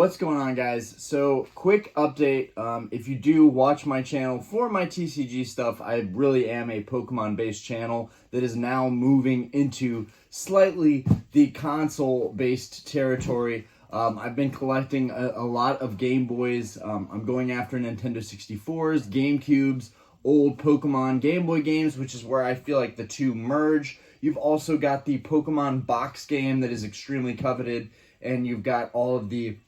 What's going on, guys? So quick update, if you do watch my channel for my TCG stuff, I really am a Pokemon based channel that is now moving into slightly the console based territory. I've been collecting a lot of Game Boys. I'm going after Nintendo 64s, GameCubes, old Pokemon Game Boy games, which is where I feel like the two merge. You've also got the Pokemon box game that is extremely coveted, and you've got all of the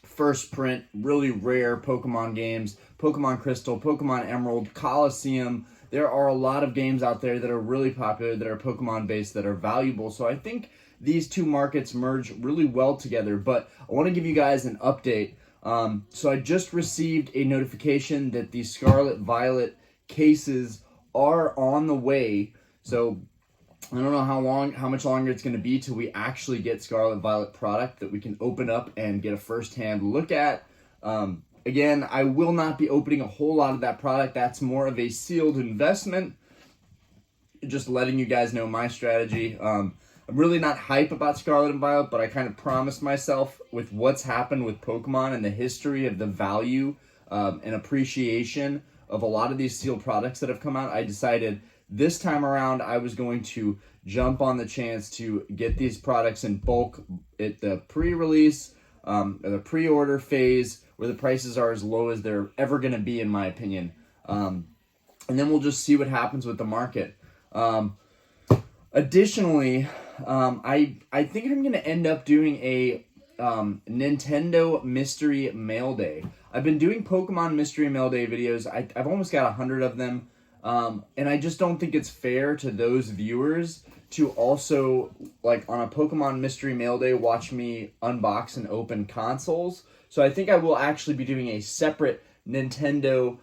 first print, really rare Pokemon games, Pokemon Crystal, Pokemon Emerald, Coliseum. There are a lot of games out there that are really popular, that are Pokemon based, that are valuable. So I think these two markets merge really well together. But I want to give you guys an update. So I just received a notification that the Scarlet Violet cases are on the way. So I don't know how much longer it's going to be till we actually get Scarlet Violet product that we can open up and get a first-hand look at. Again, I will not be opening a whole lot of that product. That's more of a sealed investment. Just letting you guys know my strategy. I'm really not hype about Scarlet and Violet, but I kind of promised myself with what's happened with Pokemon and the history of the value and appreciation of a lot of these sealed products that have come out, I decided this time around, I was going to jump on the chance to get these products in bulk at the pre-release, or the pre-order phase, where the prices are as low as they're ever going to be, in my opinion. And then we'll just see what happens with the market. Additionally, I think I'm going to end up doing a Nintendo Mystery Mail Day. I've been doing Pokemon Mystery Mail Day videos. I've almost got 100 of them. And I just don't think it's fair to those viewers to also, like, on a Pokemon Mystery Mail Day, watch me unbox and open consoles. So I think I will actually be doing a separate Nintendo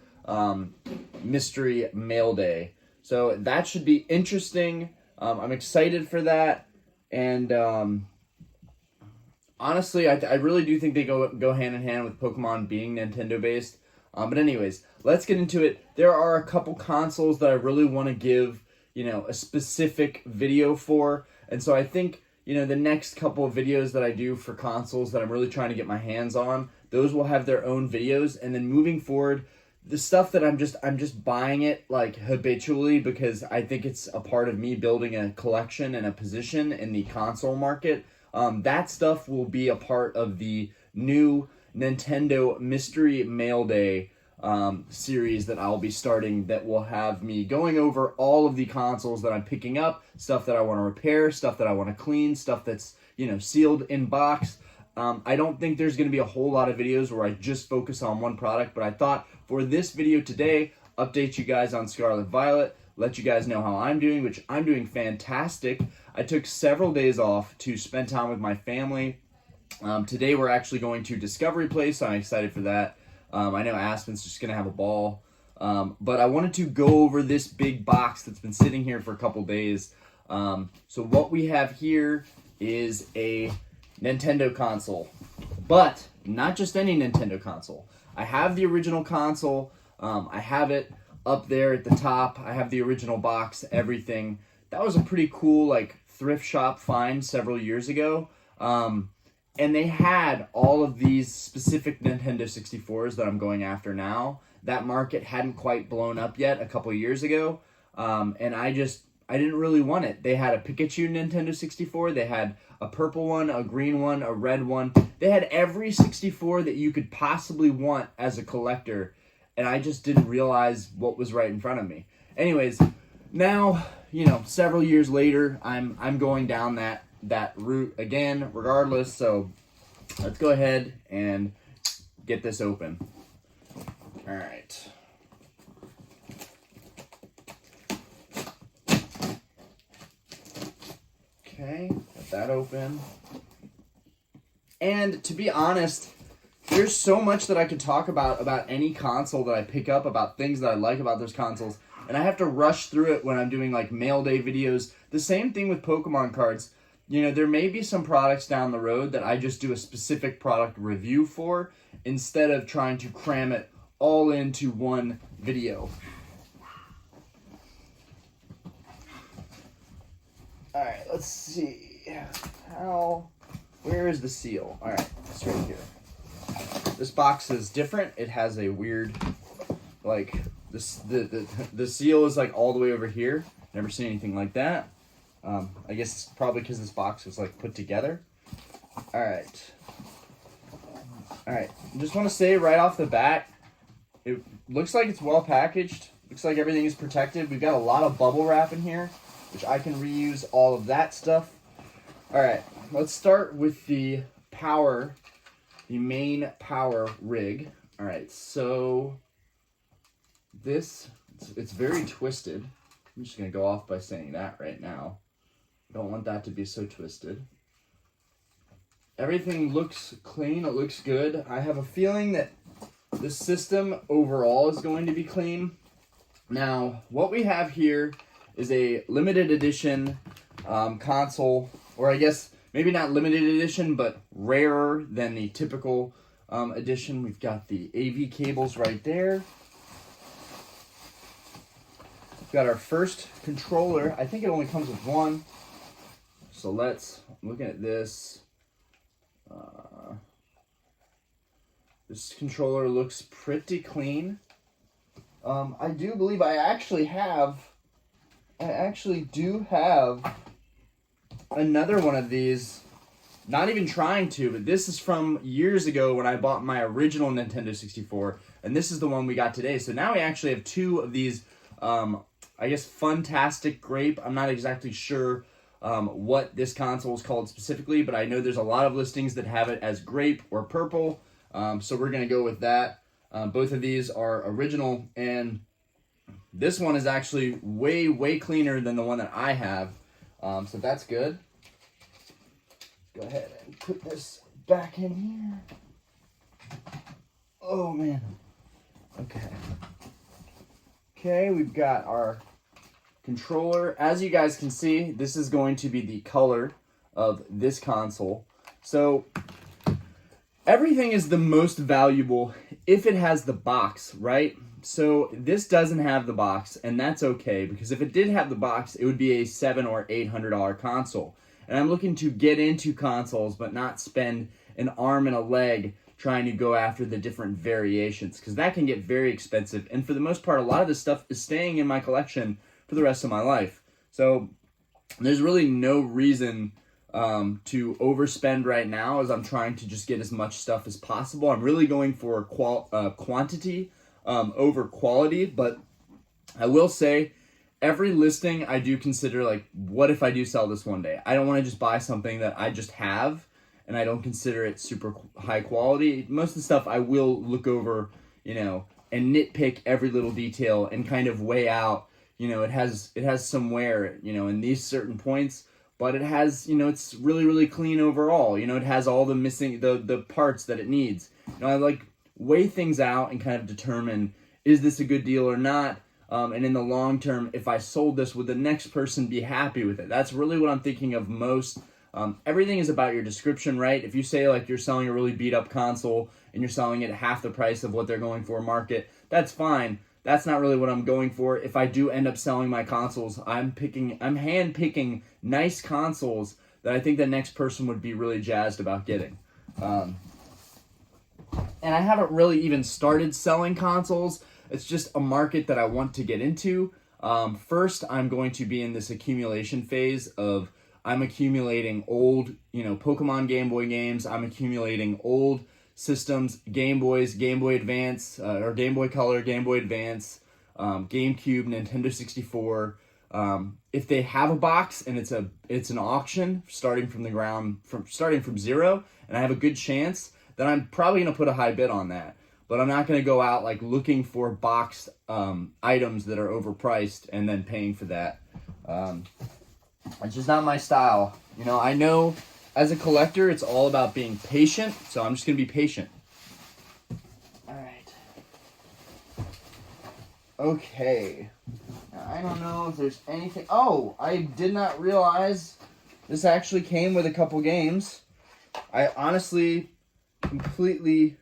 Mystery Mail Day. So that should be interesting. I'm excited for that. And honestly, I really do think they go hand in hand with Pokemon being Nintendo-based. But anyways, let's get into it. There are a couple consoles that I really want to give, a specific video for. And so I think, the next couple of videos that I do for consoles that I'm really trying to get my hands on, those will have their own videos. And then moving forward, the stuff that I'm just buying it like habitually because I think it's a part of me building a collection and a position in the console market. That stuff will be a part of the new Nintendo Mystery Mail Day series that I'll be starting, that will have me going over all of the consoles that I'm picking up, stuff that I want to repair, stuff that I want to clean, stuff that's, sealed in box. I don't think there's going to be a whole lot of videos where I just focus on one product, but I thought for this video today, update you guys on Scarlet Violet, let you guys know how I'm doing, which I'm doing fantastic. I took several days off to spend time with my family. Today we're actually going to Discovery Place, so I'm excited for that. I know Aspen's just going to have a ball. But I wanted to go over this big box that's been sitting here for a couple days. So what we have here is a Nintendo console. But not just any Nintendo console. I have the original console. I have it up there at the top. I have the original box, everything. That was a pretty cool thrift shop find several years ago. And they had all of these specific Nintendo 64s that I'm going after now. That market hadn't quite blown up yet a couple years ago. And I didn't really want it. They had a Pikachu Nintendo 64. They had a purple one, a green one, a red one. They had every 64 that you could possibly want as a collector. And I just didn't realize what was right in front of me. Anyways, now, several years later, I'm going down that route again, regardless. So let's go ahead and get this open. All right. Okay, got that open. And to be honest, there's so much that I could talk about any console that I pick up, about things that I like about those consoles. And I have to rush through it when I'm doing mail day videos. The same thing with Pokemon cards. There may be some products down the road that I just do a specific product review for instead of trying to cram it all into one video. All right, let's see. Where is the seal? All right, it's right here. This box is different. It has a weird, like, the seal is like all the way over here. Never seen anything like that. I guess it's probably because this box was like put together. All right. Just want to say right off the bat, it looks like it's well packaged. Looks like everything is protected. We've got a lot of bubble wrap in here, which I can reuse all of that stuff. All right, let's start with the main power rig. All right, so it's very twisted. I'm just gonna go off by saying that right now. Don't want that to be so twisted. Everything looks clean, it looks good. I have a feeling that the system overall is going to be clean. Now, what we have here is a limited edition console, or I guess maybe not limited edition, but rarer than the typical edition. We've got the AV cables right there. We've got our first controller. I think it only comes with one. So I'm looking at this. This controller looks pretty clean. I do believe I actually do have another one of these. Not even trying to, but this is from years ago when I bought my original Nintendo 64, and this is the one we got today. So now we actually have two of these, I guess, Funtastic Grape. I'm not exactly sure what this console is called specifically, but I know there's a lot of listings that have it as Grape or Purple, so we're going to go with that. Both of these are original, and this one is actually way, way cleaner than the one that I have, so that's good. Go ahead and put this back in here. Oh, man. Okay, we've got our controller. As you guys can see, this is going to be the color of this console. So everything is the most valuable if it has the box, right? So this doesn't have the box, and that's okay, because if it did have the box, it would be a $700 or $800 console. And I'm looking to get into consoles, but not spend an arm and a leg trying to go after the different variations, because that can get very expensive. And for the most part, a lot of this stuff is staying in my collection for the rest of my life. So there's really no reason to overspend right now, as I'm trying to just get as much stuff as possible. I'm really going for quantity over quality, but I will say every listing I do consider, like, what if I do sell this one day? I don't want to just buy something that I just have and I don't consider it super high quality. Most of the stuff I will look over, and nitpick every little detail and kind of weigh out, it has some wear, in these certain points, but it has, it's really, really clean overall. It has all the missing, the parts that it needs. I like weigh things out and kind of determine, is this a good deal or not? And in the long term, if I sold this, would the next person be happy with it? That's really what I'm thinking of most. Everything is about your description, right? If you say, like, you're selling a really beat up console and you're selling it at half the price of what they're going for market, that's fine. That's not really what I'm going for. If I do end up selling my consoles, I'm hand picking nice consoles that I think the next person would be really jazzed about getting. And I haven't really even started selling consoles. It's just a market that I want to get into. First, I'm going to be in this accumulation phase of, I'm accumulating old, Pokemon Game Boy games. I'm accumulating old systems, Game Boys, Game Boy Advance, or Game Boy Color, Game Boy Advance, GameCube, Nintendo 64. If they have a box and it's an auction starting from zero, and I have a good chance, then I'm probably gonna put a high bid on that. But I'm not gonna go out like looking for boxed items that are overpriced and then paying for that. It's just not my style. I know as a collector, it's all about being patient, so I'm just going to be patient. All right. Okay. Now, I don't know if there's anything... Oh, I did not realize this actually came with a couple games. I honestly completely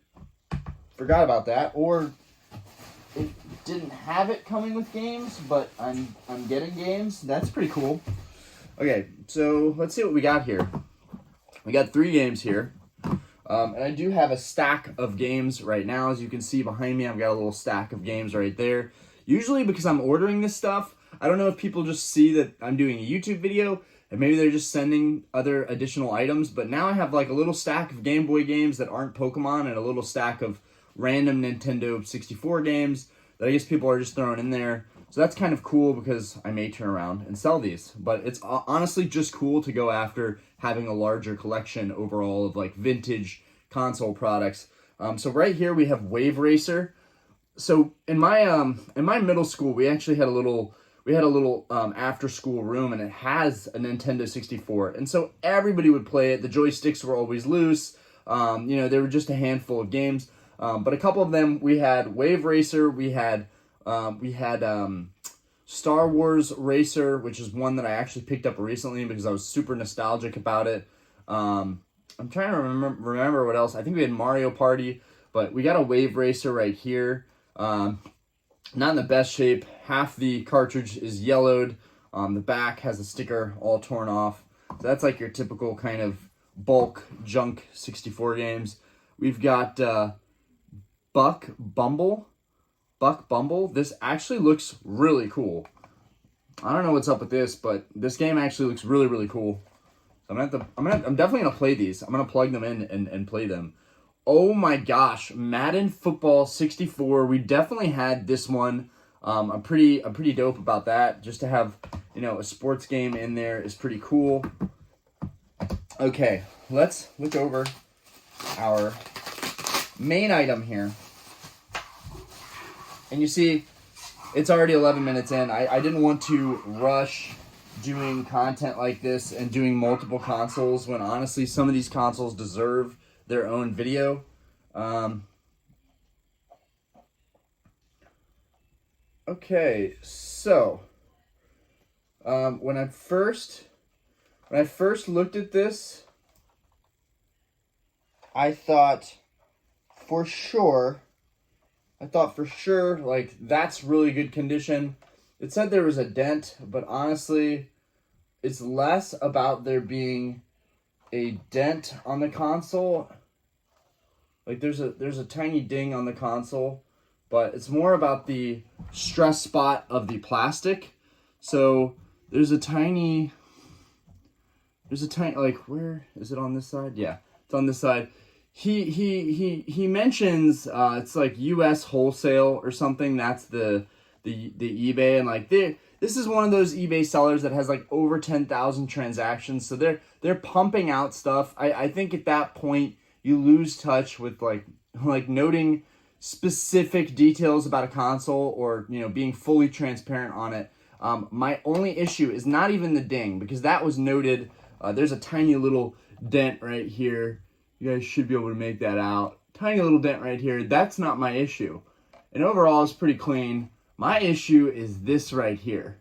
forgot about that, or it didn't have it coming with games, but I'm getting games. That's pretty cool. Okay, so let's see what we got here. We got 3 games here. And I do have a stack of games right now. As you can see behind me, I've got a little stack of games right there. Usually because I'm ordering this stuff, I don't know if people just see that I'm doing a YouTube video and maybe they're just sending other additional items, but now I have like a little stack of Game Boy games that aren't Pokemon and a little stack of random Nintendo 64 games that I guess people are just throwing in there. So that's kind of cool because I may turn around and sell these. But it's honestly just cool to go after having a larger collection overall of like vintage console products. So right here we have Wave Racer. So in my middle school, we actually had a little after school room, and it has a Nintendo 64, and so everybody would play it. The joysticks were always loose. There were just a handful of games, but a couple of them we had Wave Racer, we had Star Wars Racer, which is one that I actually picked up recently because I was super nostalgic about it. I'm trying to remember what else. I think we had Mario Party, but we got a Wave Racer right here. Not in the best shape. Half the cartridge is yellowed. The back has a sticker all torn off. So that's like your typical kind of bulk junk 64 games. We've got Buck Bumble. This actually looks really cool. I don't know what's up with this, but this game actually looks really, really cool. So I'm definitely gonna play these. I'm gonna plug them in and play them. Oh my gosh, Madden Football 64. We definitely had this one. I'm pretty dope about that. Just to have, a sports game in there is pretty cool. Okay, let's look over our main item here. And you see, it's already 11 minutes in. I didn't want to rush doing content like this and doing multiple consoles when honestly some of these consoles deserve their own video. Okay, so when I first looked at this, I thought for sure like that's really good condition. It said there was a dent, but honestly it's less about there being a dent on the console. Like there's a tiny ding on the console, but it's more about the stress spot of the plastic. So there's a tiny like, where is it on this side? Yeah, it's on this side. He mentions it's like US wholesale or something. That's the eBay, and like this is one of those eBay sellers that has like over 10,000 transactions. So they're pumping out stuff. I think at that point you lose touch with like noting specific details about a console or being fully transparent on it. My only issue is not even the ding, because that was noted. There's a tiny little dent right here. You guys should be able to make that out. Tiny little dent right here. That's not my issue. And overall, it's pretty clean. My issue is this right here.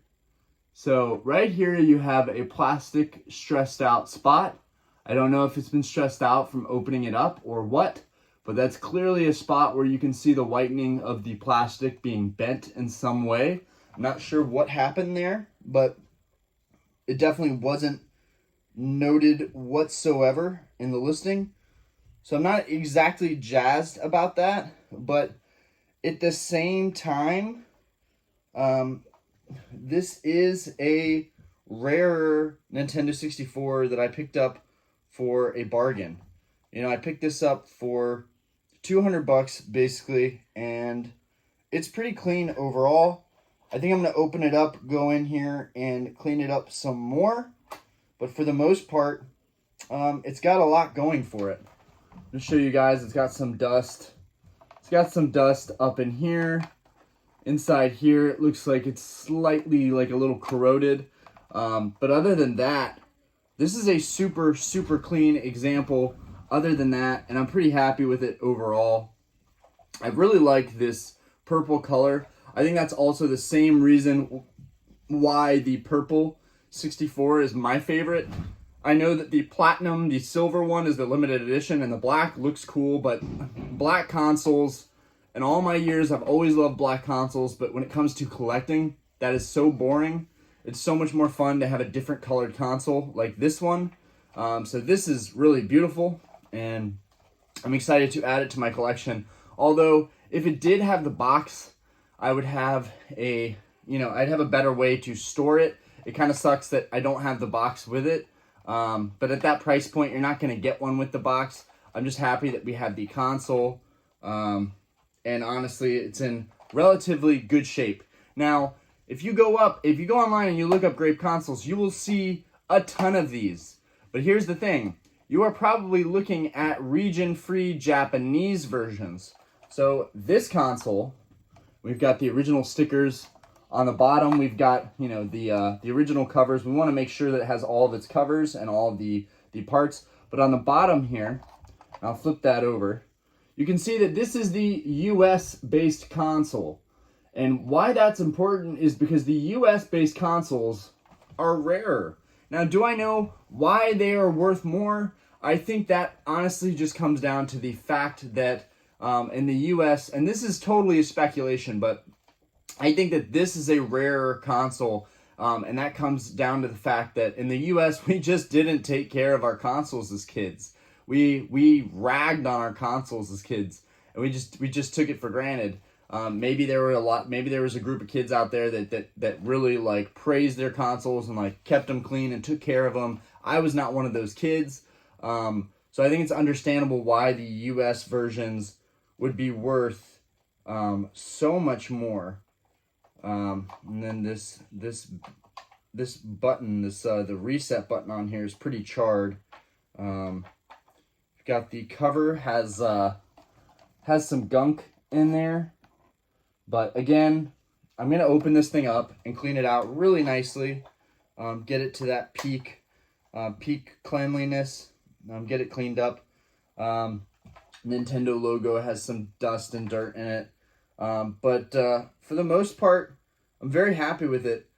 So right here, you have a plastic stressed out spot. I don't know if it's been stressed out from opening it up or what, but that's clearly a spot where you can see the whitening of the plastic being bent in some way. I'm not sure what happened there, but it definitely wasn't noted whatsoever in the listing. So I'm not exactly jazzed about that, but at the same time, this is a rarer Nintendo 64 that I picked up for a bargain. I picked this up for $200 basically, and it's pretty clean overall. I think I'm going to open it up, go in here, and clean it up some more. But for the most part, it's got a lot going for it. I'll show you guys, it's got some dust. It's got some dust up in here. Inside here, it looks like it's slightly like a little corroded. But other than that, this is a super, super clean example. Other than that, and I'm pretty happy with it overall. I really like this purple color. I think that's also the same reason why the purple 64 is my favorite. I know that the platinum, the silver one, is the limited edition, and the black looks cool, but black consoles, in all my years, I've always loved black consoles, but when it comes to collecting, that is so boring. It's so much more fun to have a different colored console like this one. So this is really beautiful, and I'm excited to add it to my collection. Although, if it did have the box, I would have I'd have a better way to store it. It kind of sucks that I don't have the box with it. But at that price point, you're not going to get one with the box. I'm just happy that we have the console. And honestly, it's in relatively good shape. Now, if you go online and you look up Grape consoles, you will see a ton of these. But here's the thing. You are probably looking at region-free Japanese versions. So this console, we've got the original stickers. On the bottom, we've got, the original covers. We want to make sure that it has all of its covers and all of the parts. But on the bottom here, I'll flip that over. You can see that this is the US-based console. And why that's important is because the US-based consoles are rarer. Now, do I know why they are worth more? I think that honestly just comes down to the fact that in the US, and this is totally a speculation, but I think that this is a rarer console, and that comes down to the fact that in the US, we just didn't take care of our consoles as kids. We ragged on our consoles as kids, and we just took it for granted. Maybe there was a group of kids out there that really like praised their consoles and like kept them clean and took care of them. I was not one of those kids. So I think it's understandable why the US versions would be worth so much more. And then this button, the reset button on here is pretty charred. Got the cover has some gunk in there, but again, I'm gonna open this thing up and clean it out really nicely. Get it to that peak cleanliness. Get it cleaned up. Nintendo logo has some dust and dirt in it. But for the most part, I'm very happy with it.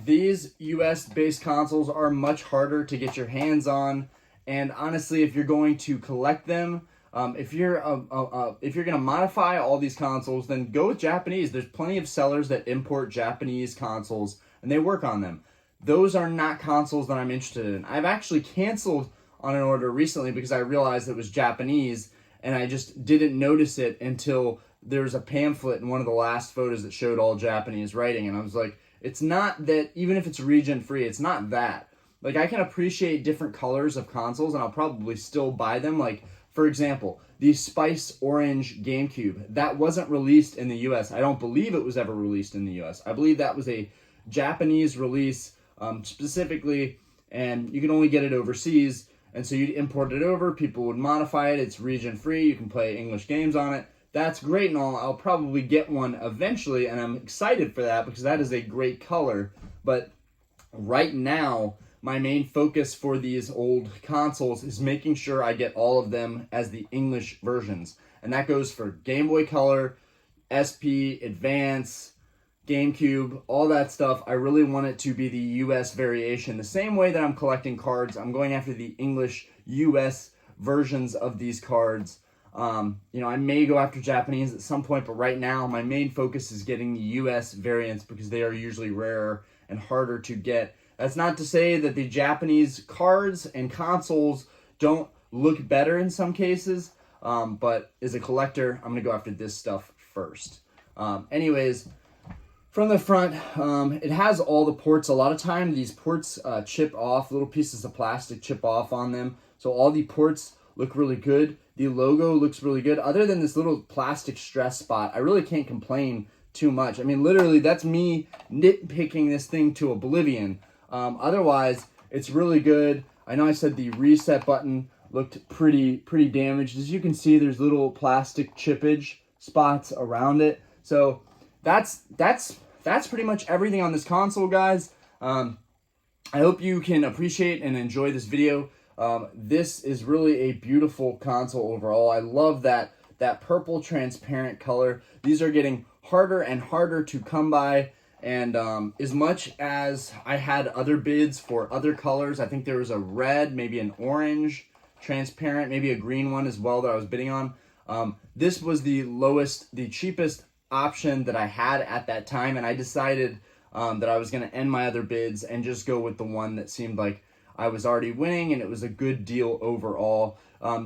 These US-based consoles are much harder to get your hands on. And honestly, if you're going to collect them, if you're going to modify all these consoles, then go with Japanese. There's plenty of sellers that import Japanese consoles, and they work on them. Those are not consoles that I'm interested in. I've actually canceled on an order recently because I realized it was Japanese, and I just didn't notice it until there was a pamphlet in one of the last photos that showed all Japanese writing, and I was like, it's not that, even if it's region-free, it's not that. Like, I can appreciate different colors of consoles, and I'll probably still buy them. Like, for example, the Spice Orange GameCube, that wasn't released in the US. I don't believe it was ever released in the US. I believe that was a Japanese release specifically, and you can only get it overseas. And so you'd import it over, people would modify it, it's region-free, you can play English games on it. That's great and all. I'll probably get one eventually, and I'm excited for that because that is a great color. But right now, my main focus for these old consoles is making sure I get all of them as the English versions. And that goes for Game Boy Color, SP, Advance, GameCube, all that stuff. I really want it to be the US variation. The same way that I'm collecting cards, I'm going after the English US versions of these cards. I may go after Japanese at some point, but right now my main focus is getting the US variants because they are usually rarer and harder to get. That's not to say that the Japanese cards and consoles don't look better in some cases, but as a collector, I'm going to go after this stuff first. Anyways, from the front, it has all the ports. A lot of time, these ports chip off, little pieces of plastic chip off on them. So all the ports look really good. The logo looks really good. Other than this little plastic stress spot, I really can't complain too much. I mean, literally, that's me nitpicking this thing to oblivion. Otherwise, it's really good. I know I said the reset button looked pretty damaged. As you can see, there's little plastic chippage spots around it. So that's pretty much everything on this console, guys. I hope you can appreciate and enjoy this video. This is really a beautiful console overall. I love that purple transparent color. These are getting harder and harder to come by. And as much as I had other bids for other colors, I think there was a red, maybe an orange, transparent, maybe a green one as well that I was bidding on. This was the cheapest option that I had at that time, and I decided that I was going to end my other bids and just go with the one that seemed like I was already winning, and it was a good deal overall.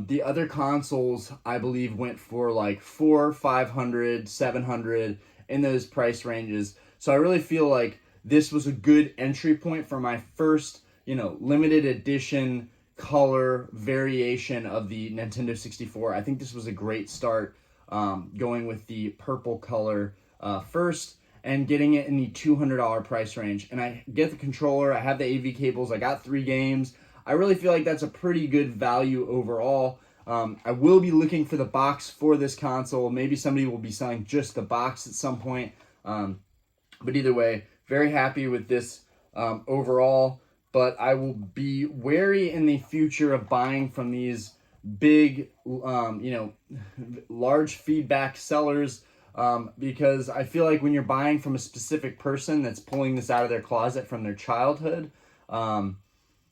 The other consoles, I believe, went for like 400, 500, 700 in those price ranges. So I really feel like this was a good entry point for my first, limited edition color variation of the Nintendo 64. I think this was a great start, going with the purple color first and getting it in the $200 price range. And I get the controller, I have the AV cables, I got 3 games. I really feel like that's a pretty good value overall. I will be looking for the box for this console. Maybe somebody will be selling just the box at some point. But either way, very happy with this overall. But I will be wary in the future of buying from these big, large feedback sellers, because I feel like when you're buying from a specific person that's pulling this out of their closet from their childhood,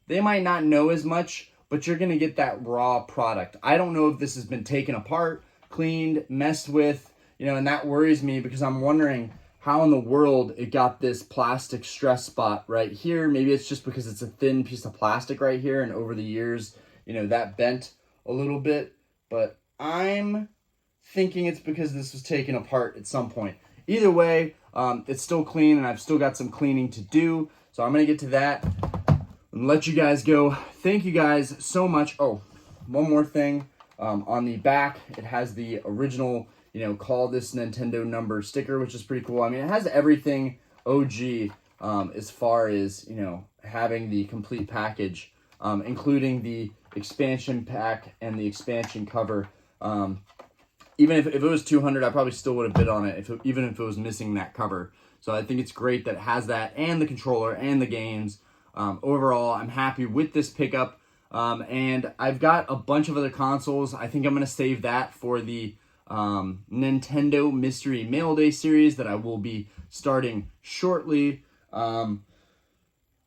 they might not know as much, but you're going to get that raw product. I don't know if this has been taken apart, cleaned, messed with, and that worries me because I'm wondering how in the world it got this plastic stress spot right here. Maybe it's just because it's a thin piece of plastic right here, and over the years, that bent a little bit. But I'm thinking it's because this was taken apart at some point. Either way, it's still clean, and I've still got some cleaning to do. So I'm going to get to that and let you guys go. Thank you guys so much. Oh, one more thing. On the back, it has the original, call this Nintendo number sticker, which is pretty cool. I mean, it has everything OG, as far as, having the complete package, including the expansion pack and the expansion cover. Even if it was $200, I probably still would have bid on it, even if it was missing that cover. So I think it's great that it has that, and the controller, and the games. Overall, I'm happy with this pickup. And I've got a bunch of other consoles. I think I'm going to save that for the Nintendo Mystery Mail Day series that I will be starting shortly. And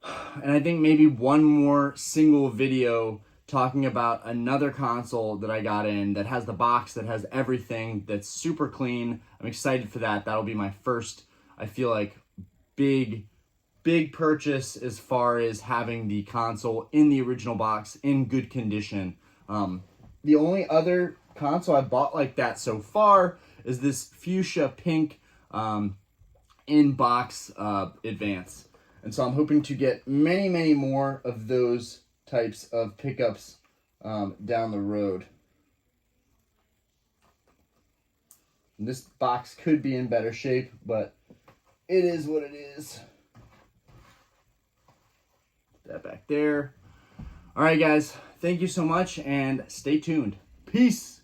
I think maybe one more single video talking about another console that I got in that has the box, that has everything, that's super clean. I'm excited for that. That'll be my first, I feel like, big purchase as far as having the console in the original box in good condition. The only other console I bought like that so far is this fuchsia pink in-box Advance. And so I'm hoping to get many more of those types of pickups down the road. And this box could be in better shape, but it is what it is. That back there. All right, guys, thank you so much, and stay tuned. Peace.